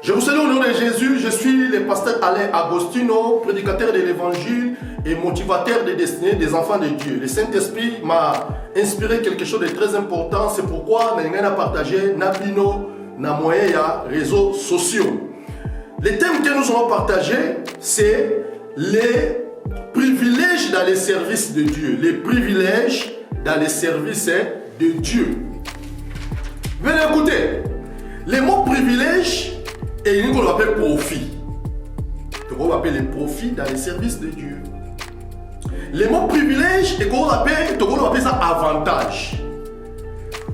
Je vous salue au nom de Jésus, je suis le pasteur Alain Agostino, prédicateur de l'évangile et motivateur des destinées des enfants de Dieu. Le Saint-Esprit m'a inspiré quelque chose de très important, c'est pourquoi je vais partager Nabino na moyen ya réseaux sociaux. Le thème que nous allons partager, c'est les privilèges dans les services de Dieu. Les privilèges dans les services de Dieu. Venez écouter. Les mots privilèges, et nous on appelle profit. On appelle les profits dans les services de Dieu. Les mots privilèges, et on appelle ça avantage.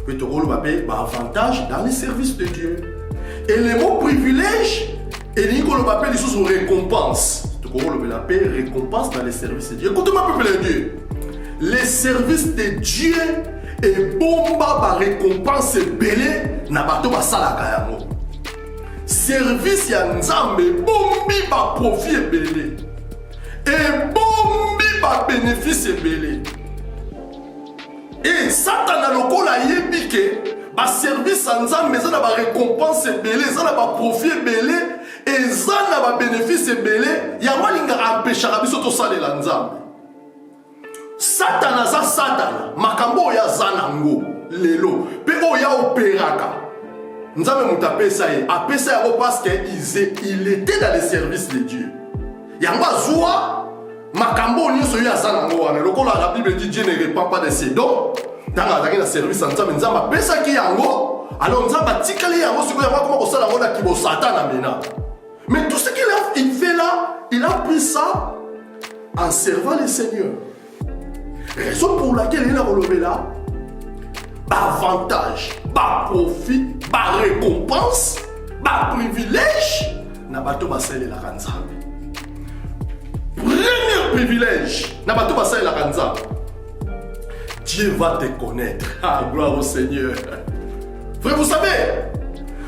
Puis on appelle avantage dans les services de Dieu. Et les mots privilèges, et nous on appelle les choses récompense. On appelle récompense dans les services de Dieu. Écoutez-moi, peuple de Dieu. Les services de Dieu et bomba ba récompense belé na bato ba salaka yango. Service ya nzambe bombi ba profit belé. Et bombi ba bénéfice belé. Et Satan a lokola yebi ke ba service ya nzambe za na ba récompense belé, za na ba profit belé et za na ba bénéfice belé, ya malinga empêchera biso to salela nzambe. Satan aza Satan, makambo ya zanango lelo, pe oya opéraka. Nzambe mutapesa ye, apesa ya parce que il était dans les services de Dieu. Yango azwa makambo nyonso ya zanango wana. Lokola la Bible dit Dieu ne répand pas de ses dons. Tanga azaki na service nzambe nzambe apesa ki yango. Alors nzambe atikali yango siko yango comment kosala ngo na kibo Satan amena. Mais tout ce qu'il fait là, il a pris ça en servant le Seigneur. Raison pour laquelle il a relevé là, avantage, profit, récompense, privilège, nabato basele la kanzambe. Premier privilège, nabato basele la kanzambe. Dieu va te connaître. Ah, gloire au Seigneur. Frère, vous savez,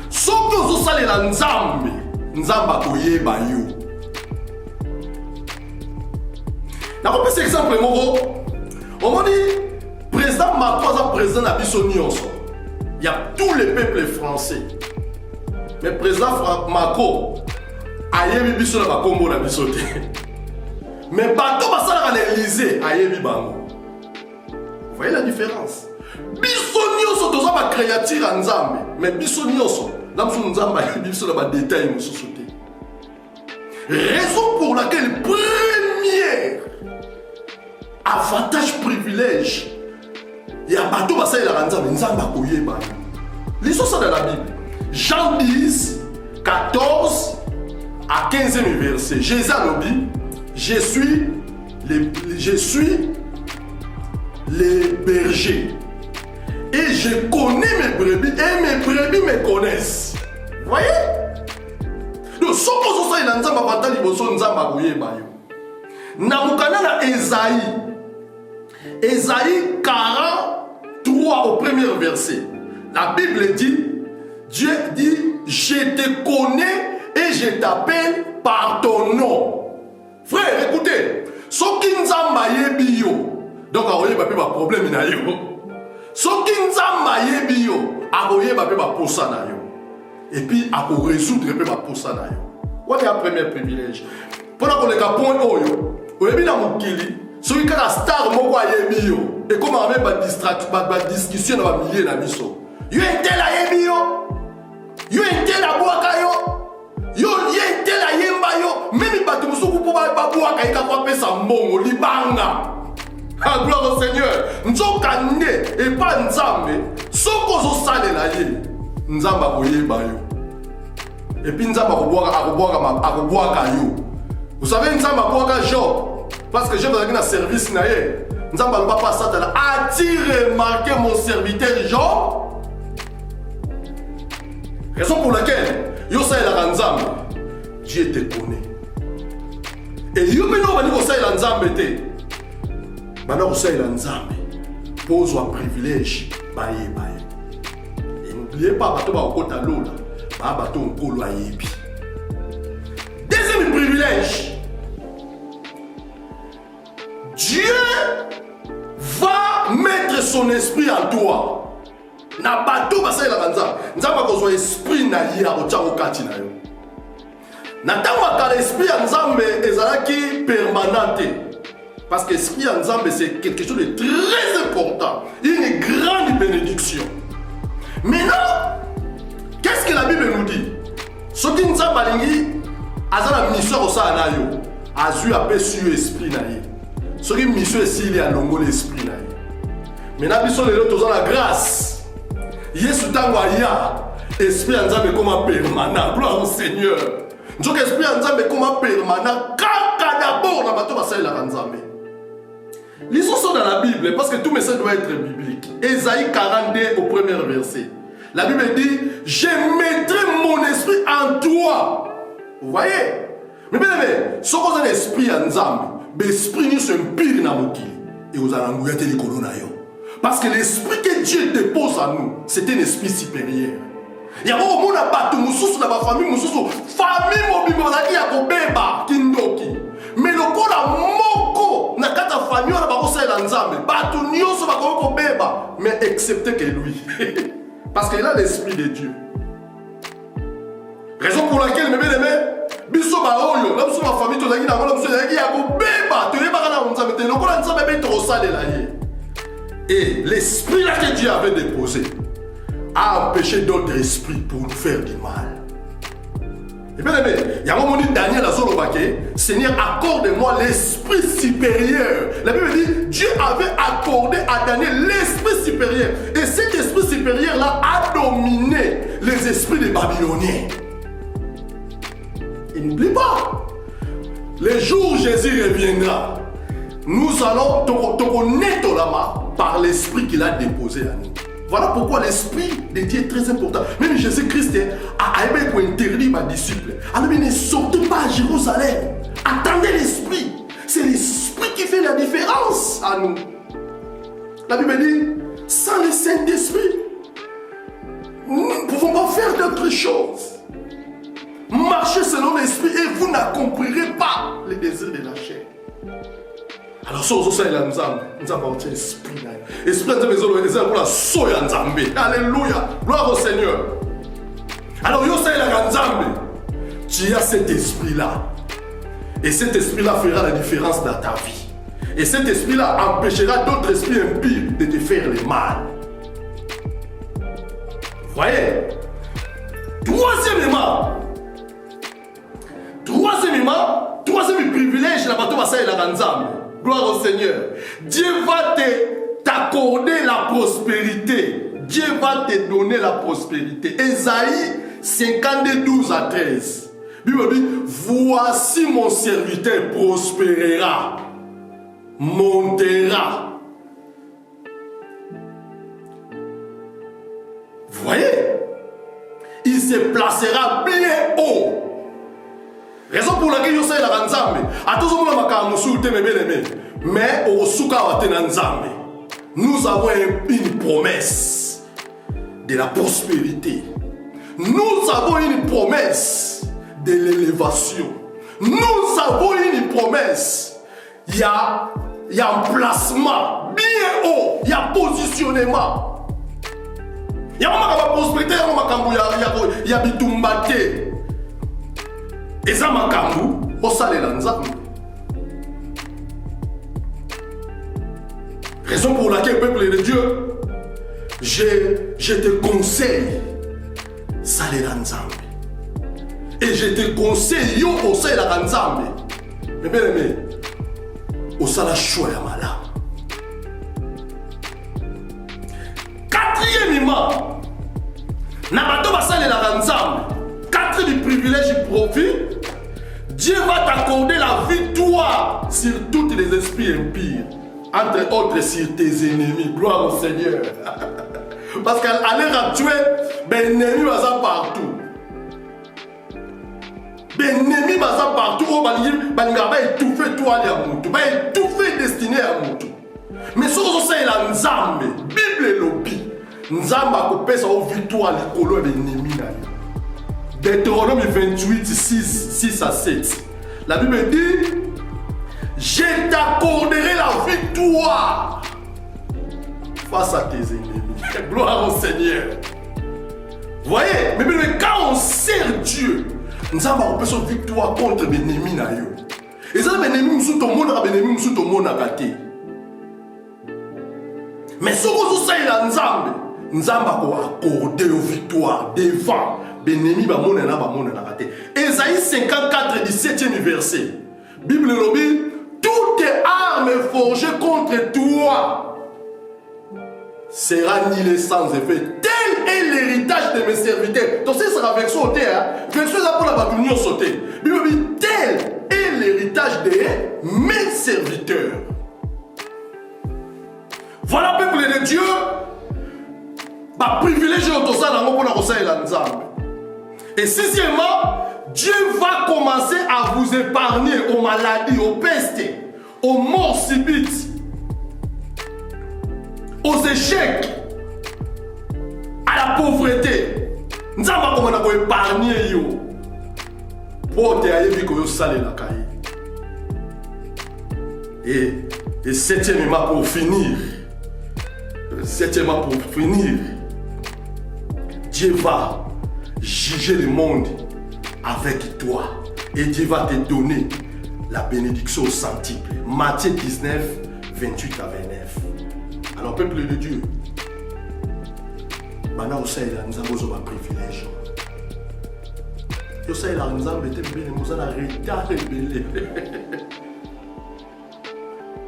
ce que vous savez la nzambe, nzamba koye bayo. N'a pas cet exemple, Moro. On m'a dit, président Macron, président Nabiso Nyonso. Il y a tous les peuples français. Mais président Macron, ayebi biso na bakombo na biso te. Mais bato basala na l'Élysée, ayebi bango. Vous voyez la différence? Biso Nyonso toza ba créature en Nzambe, mais biso Nyonso, namso Nzamba ayebi biso na ba détail mosusu te. Raison pour laquelle première avantage, privilège. Il y a bateau basé la ranzambe nzamba koyeba. Lisons ça dans la Bible. Jean 10, 14 à 15e verset. Jésus a dit, je suis les bergers. Et je connais mes brebis et mes brebis me connaissent. Vous voyez? Donc, ce qu'on sait dans nzamba batali boso nzamba koyeba yo. Namukana na Esaïe. Ésaïe 43 au premier verset. La Bible dit, Dieu dit, je te connais et je t'appelle par ton nom. Frère, écoutez, ce qui nous a maillé bio, donc il n'y a pas de problème. Ce qui nous a maillé bio, il n'y a pas de problème. Et puis, il faut résoudre le problème. Voilà le premier privilège. Pendant qu'on est à point haut, il y a un celui qui a star moko ayebi yo et comme avec ba discussion na ba milieu na biso yo entel ayebi yo entel abwaka yo entel ayemba yo même bato musuku po ba bwaka ika kwa pesa mbongo libanga. Ah, gloire au Seigneur. Nzoka nde et pas nzambe soko zo salela ye nzamba koyeba yo et puis nzamba akobwaka yo. Vous savez nzamba abwaka Job. Parce que je vais dans un service, nous allons pas passer à a-t-il remarqué mon serviteur Job? Raison pour laquelle Yosa et la Ranzam, Dieu te connaît. Et Yomeno va dire que la Ranzam était. Maintenant, Yosa et la Ranzam pose un privilège. Et n'oubliez pas, bateau va au côté de l'eau. Bateau au colo à Yebi. Deuxième privilège. Dieu va mettre son esprit en toi. Na bateau basala la banza. Nzamba kozwa esprit na ye a otia okati na yo. Natamaka l'esprit en Nzambe ezalaki permanent. Parce que l'esprit en Nzambe c'est quelque chose de très important. Une grande bénédiction. Maintenant, qu'est-ce que la Bible nous dit? Ce qui nous a balingi, azala mission au Sahanayo, azu appelé sur l'esprit naïe. Ce qui mission est s'il y a longo l'esprit naïe. Maintenant, biso les autres ont la grâce. Yesu tango aya, esprit en Nzambe comme permanent. Gloire au Seigneur. Donc l'esprit en Nzambe comme permanent. Kaka d'abord na bato basali la Nzambe. Lisons ça dans la Bible parce que tout message doit être biblique. Ésaïe 42 au premier verset. La Bible dit, je mettrai mon esprit en toi. Vous voyez? Mais bien aimé, ce qu'on a l'esprit en Nzambe, l'esprit nous c'est pire dans mon kili. Et vous allez engouiller les colonnes. Parce que l'esprit que Dieu dépose en nous, c'est un esprit supérieur. Il y a un monde à battre, dans ma famille, famille mobile, il y a un bébé kindoki. Mais le corps a moko, na kata famille, on a pas conseillé dans Nzambe. Battu nyoso ba ko bébé, mais excepté que lui. Parce qu'il a l'esprit de Dieu. Raison pour laquelle, mes bien-aimés, biso ba oyo, la biso ma famille, to zaki na ngolo biso zaki ya ko bébé, to yeba kana Nzambe, te lokolo Nzambe be to sale la ye. Et l'esprit là que Dieu avait déposé a empêché d'autres esprits pour nous faire du mal. Et bien aimé, il y a un moment où Daniel a dit, Seigneur, accorde-moi l'esprit supérieur. La Bible dit, Dieu avait accordé à Daniel l'esprit supérieur. Et cet esprit supérieur-là a dominé les esprits des Babyloniens. Et n'oublie pas, le jour où Jésus reviendra, nous allons te connaître par l'esprit qu'il a déposé à nous. Voilà pourquoi l'esprit de Dieu est très important. Même Jésus-Christ a interdit mes disciples. Alors ne sortez pas à Jérusalem. Attendez l'esprit. C'est l'esprit qui fait la différence à nous. La Bible dit, sans le Saint-Esprit, nous ne pouvons pas faire d'autres choses. Marchez selon l'esprit et vous n'accomplirez pas les désirs de la chair. Alors, ça, c'est l'Anzambe. Nous avons l'esprit. L'esprit de la soya Nzambe. Alléluia. Gloire au Seigneur. Alors, yo c'est l'Anzambe. Tu as cet esprit-là. Et cet esprit-là fera la différence dans ta vie. Et cet esprit-là empêchera d'autres esprits impies de te faire le mal. Vous voyez? Troisième privilège, la bateau va la Nzambe. Gloire au Seigneur. Dieu va t'accorder la prospérité. Dieu va te donner la prospérité. Ésaïe 52, 12 à 13. Bible dit, voici mon serviteur prospérera, montera. Vous voyez? Il se placera bien haut. Raison pour laquelle je sais la Nzambe. À tous les gens mais au Suka Nzambe, nous avons une promesse de la prospérité. Nous avons une promesse de l'élévation. Nous avons une promesse. Il y a un placement bien haut. Il y a positionnement. Il y a une prospérité. Il y a bitumbate. Et ça m'a camou, au salé l'Anzambe. Raison pour laquelle, peuple de Dieu, je te conseille, salé l'Anzambe. Et je te conseille, yo, au salé l'Anzambe. Mais bien aimé, au salé choix ya mala. Quatrièmement, Nabato va salé l'Anzambe. Quatrième privilège et profit, Dieu va t'accorder la victoire sur tous les esprits impies, entre autres sur tes ennemis. Gloire au Seigneur. Parce qu'à l'heure actuelle, ben ennemi va ça partout. Ben ennemi va ça partout. On va étouffer toi à Moutou, va étouffer destiné à Moutou. Mais ce que c'est la Nzambe, Bible et l'Obi, Nzambe a coupé sa victoire à l'école de l'ennemi. Deutéronome 28, 6 à 7. La Bible dit, je t'accorderai la victoire face à tes ennemis. Gloire au Seigneur. Vous voyez, mais quand on sert Dieu, nzambe akopesa victoire contre benemi na yo. Eza benemi mosusu tomonaka benemi mosusu tomonaka te. Mais soki ozosalela nzambe akoaccorde yo victoire devant benemi bamonanaka te. Esaïe 54 17e verset. Bible lobi, toute arme forgée contre toi sera nihilée sans effet. Tel est l'héritage de mes serviteurs. Donc c'est sera version sauté, version ça pour la bataille sauté. Bible lobi, tel est l'héritage de mes serviteurs. Voilà peuple de Dieu. Bah privilégié au tosa dans mon conseil là nzambe. Et sixièmement, Dieu va commencer à vous épargner aux maladies, aux pestes, aux morts subites, aux échecs, à la pauvreté. Nzambe va commencer à vous épargner yo. Pour te ayebi ko yo sale la caille. Et septièmement pour finir. Septièmement pour finir. Dieu va juger le monde avec toi. Et Dieu va te donner la bénédiction au centuple. Matthieu 19, 28 à 29. Alors, peuple de Dieu, maintenant, vous savez, nous avons un privilège. Vous savez, nous avons un retard rebelle.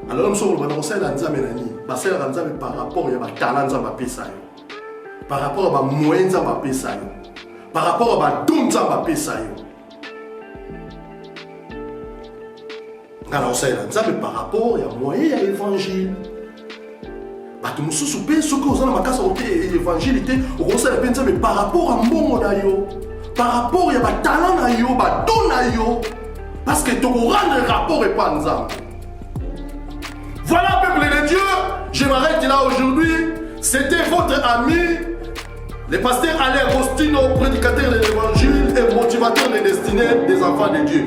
Alors, nous sommes par rapport à talent, par rapport à moyens, par rapport à dons, alors, par rapport à moyens à l'évangile. Par rapport à mon par rapport à talent, parce que tu rends le rapport et pas ensemble. Voilà, peuple de Dieu, je m'arrête là aujourd'hui. C'était votre ami, le pasteur Alain Agostino, prédicateur de l'évangile et motivateur des destinées des enfants de Dieu.